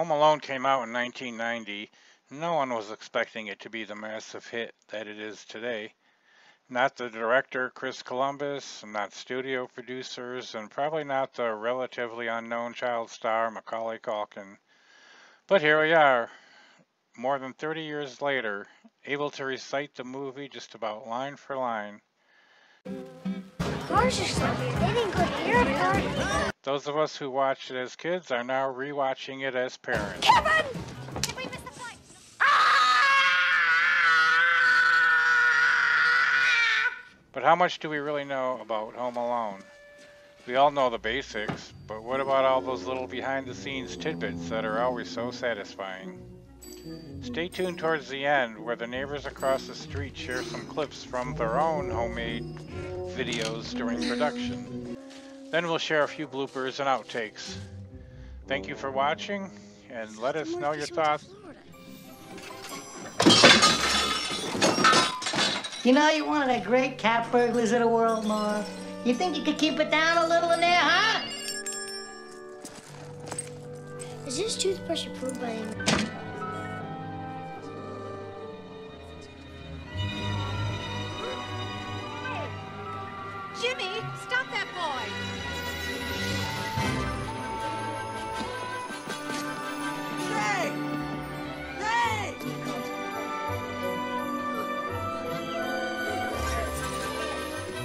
Home Alone came out in 1990. No one was expecting it to be the massive hit that it is today. Not the director, Chris Columbus, not studio producers, and probably not the relatively unknown child star, Macaulay Culkin. But here we are, more than 30 years later, able to recite the movie just about line for line. Cars are so weird. They didn't go to airport. Those of us who watched it as kids are now rewatching it as parents. Kevin! Did we miss the flight? But how much do we really know about Home Alone? We all know the basics, but what about all those little behind-the-scenes tidbits that are always so satisfying? Stay tuned towards the end, where the neighbors across the street share some clips from their own homemade videos during production. Then we'll share a few bloopers and outtakes. Thank you for watching, and let us know your thoughts. You know you're one of the great cat burglars of the world, Marv. You think you could keep it down a little in there, huh? Is this toothbrush approved by him? Jimmy, stop that boy! Hey! Hey!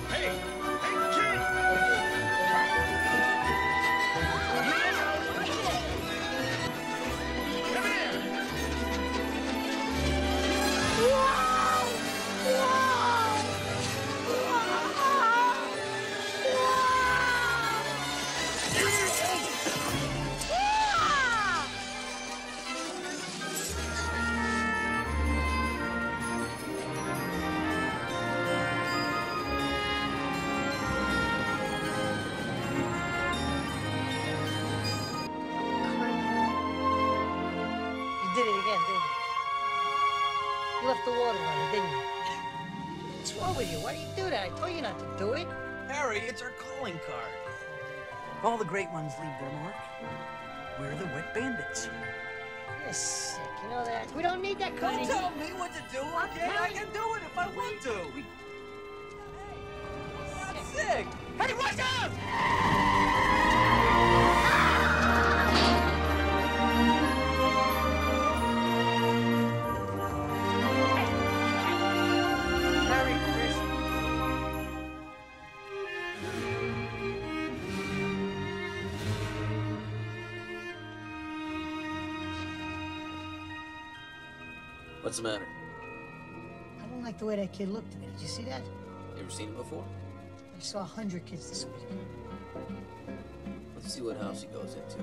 Hey! Hey, kid! Come here! You did it again, didn't you? You left the water running, didn't you? What's wrong with you? Why do you do that? I told you not to do it. Harry, it's our calling card. All the great ones leave their mark. We're the wet bandits. You're sick, you know that? We don't need that Don't kind tell me what to do, okay? I can do it if I want to. I'm not sick. Hey, watch out! Merry Christmas. What's the matter? I don't like the way that kid looked at me. Did you see that? You ever seen him before? I saw 100 kids this week. Let's see what house he goes into.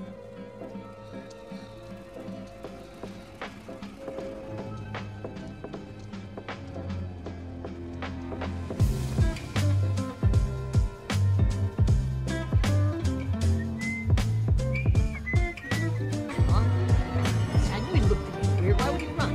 I knew he looked at me weird. Why would he run?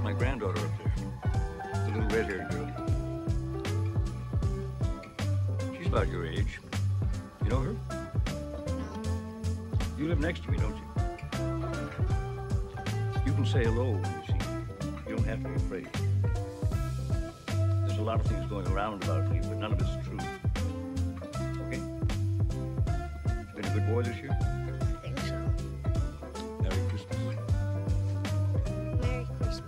That's my granddaughter up there. The little red-haired girl. She's about your age. You know her? You live next to me, don't you? You can say hello when you see me. You don't have to be afraid. There's a lot of things going around about me, but none of it's true. Okay? Been a good boy this year? I think so. Merry Christmas. Merry Christmas.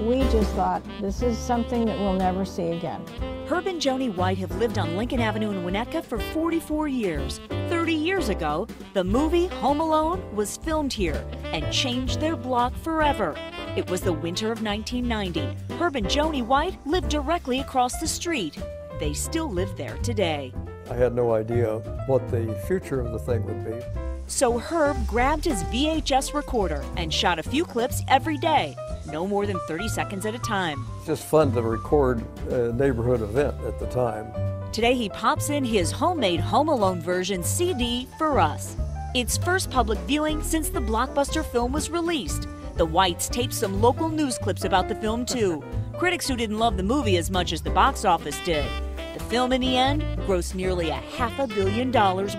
We just thought, this is something that we'll never see again. Herb and Joni White have lived on Lincoln Avenue in Winnetka for 44 years. 30 years ago, the movie Home Alone was filmed here and changed their block forever. It was the winter of 1990. Herb and Joni White lived directly across the street. They still live there today. I had no idea what the future of the thing would be. So Herb grabbed his VHS recorder and shot a few clips every day, no more than 30 seconds at a time. It's just fun to record a neighborhood event at the time. Today he pops in his homemade Home Alone version CD for us. Its first public viewing since the blockbuster film was released. The Whites taped some local news clips about the film too. Critics who didn't love the movie as much as the box office did. The film in the end grossed nearly $500 million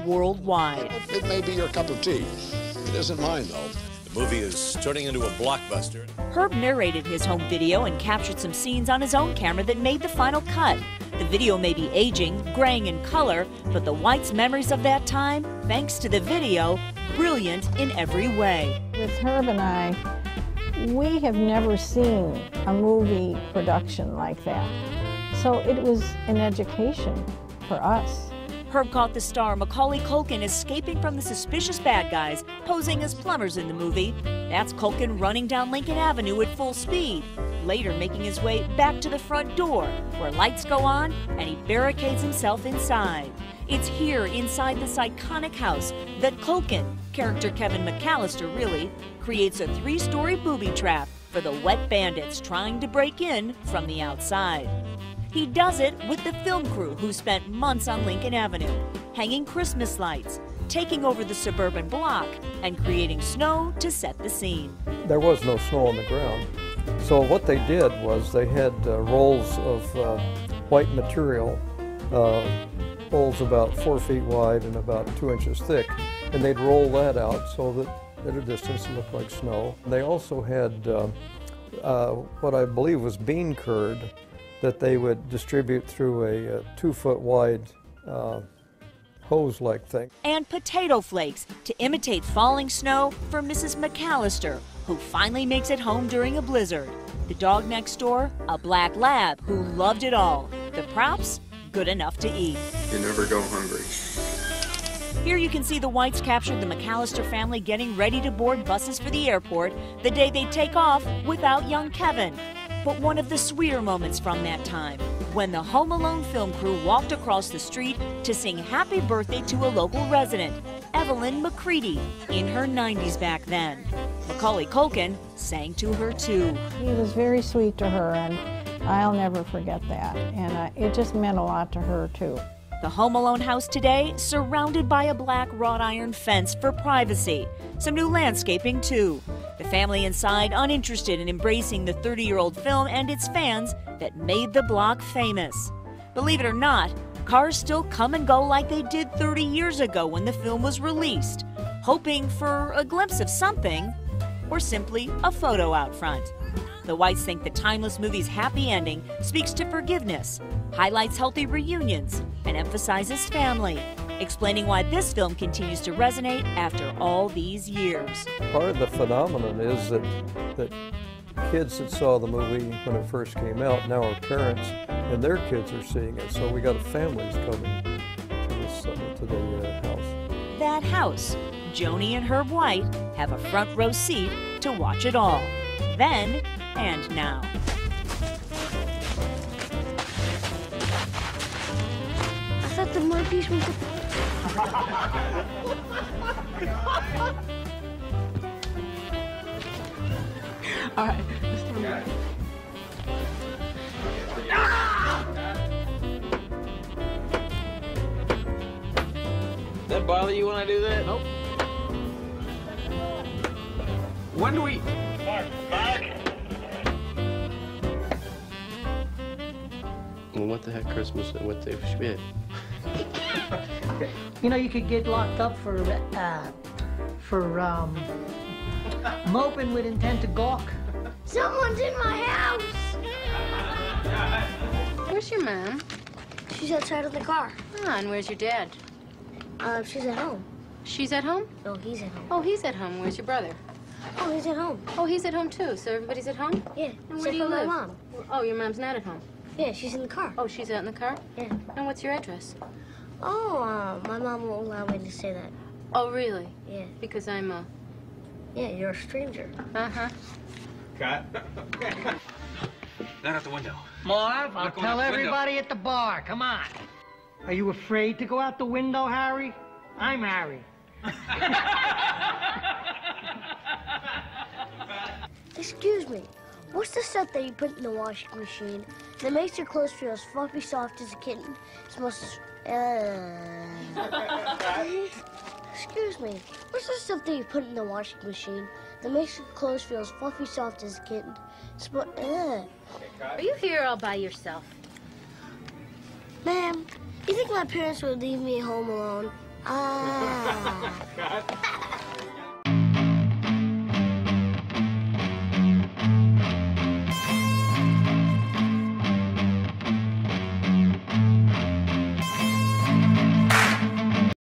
worldwide. It may be your cup of tea. It isn't mine though. The movie is turning into a blockbuster. Herb narrated his home video and captured some scenes on his own camera that made the final cut. The video may be aging, graying in color, but the Whites' memories of that time, thanks to the video, brilliant in every way. With Herb and I, we have never seen a movie production like that. So it was an education for us. Herb caught the star Macaulay Culkin escaping from the suspicious bad guys, posing as plumbers in the movie. That's Culkin running down Lincoln Avenue at full speed, later making his way back to the front door, where lights go on and he barricades himself inside. It's here, inside this iconic house, that Culkin, character Kevin McAllister really, creates a 3-story booby trap for the wet bandits trying to break in from the outside. He does it with the film crew who spent months on Lincoln Avenue, hanging Christmas lights, taking over the suburban block, and creating snow to set the scene. There was no snow on the ground. So what they did was they had rolls of white material, rolls about 4 feet wide and about 2 inches thick, and they'd roll that out so that at a distance it looked like snow. They also had what I believe was bean curd that they would distribute through a 2-foot wide hose-like thing. And potato flakes to imitate falling snow for Mrs. McAllister, who finally makes it home during a blizzard. The dog next door, a black lab who loved it all. The props, good enough to eat. You never go hungry. Here you can see the Whites captured the McAllister family getting ready to board buses for the airport the day they take off without young Kevin. But one of the sweeter moments from that time, when the Home Alone film crew walked across the street to sing happy birthday to a local resident, Evelyn McCready, in her 90s back then. Macaulay Culkin sang to her too. He was very sweet to her, and I'll never forget that. And it just meant a lot to her too. The Home Alone house today, surrounded by a black wrought iron fence for privacy. Some new landscaping too. The family inside uninterested in embracing the 30-year-old film and its fans that made the block famous. Believe it or not, cars still come and go like they did 30 years ago when the film was released, hoping for a glimpse of something or simply a photo out front. The Whites think the timeless movie's happy ending speaks to forgiveness, highlights healthy reunions, and emphasizes family, explaining why this film continues to resonate after all these years. Part of the phenomenon is that kids that saw the movie when it first came out now are parents, and their kids are seeing it. So we got families coming to the house. That house, Joni and Herb White have a front row seat to watch it all. Then and now. I thought the Murphys were All right, let's do it. That bother you when I do that? Nope. When do we... Well, what the heck Christmas and what the Schmidt? You know, you could get locked up for moping with intent to gawk. Someone's in my house. Where's your mom? She's outside of the car. Ah, and where's your dad? She's at home. She's at home? No, he's at home. Oh, he's at home. Where's your brother? Oh, he's at home. Oh, he's at home too. So everybody's at home? Yeah. And where do you Except for live? my mom. Oh, your mom's not at home. Yeah, she's in the car. Oh, she's out in the car? Yeah. And what's your address? Oh, my mom won't allow me to say that. Oh, really? Yeah. Because I'm a... Yeah, you're a stranger. Uh-huh. Cut. Not out the window. Marv, I'll Not going tell out the window. everybody at the bar. Come on. Are you afraid to go out the window, Harry? I'm Harry. Excuse me. What's the stuff that you put in the washing machine that makes your clothes feel as fluffy soft as a kitten? It smells... Excuse me. What's the stuff that you put in the washing machine that makes your clothes feel as fluffy soft as a kitten? Are you here all by yourself? Ma'am, you think my parents would leave me home alone?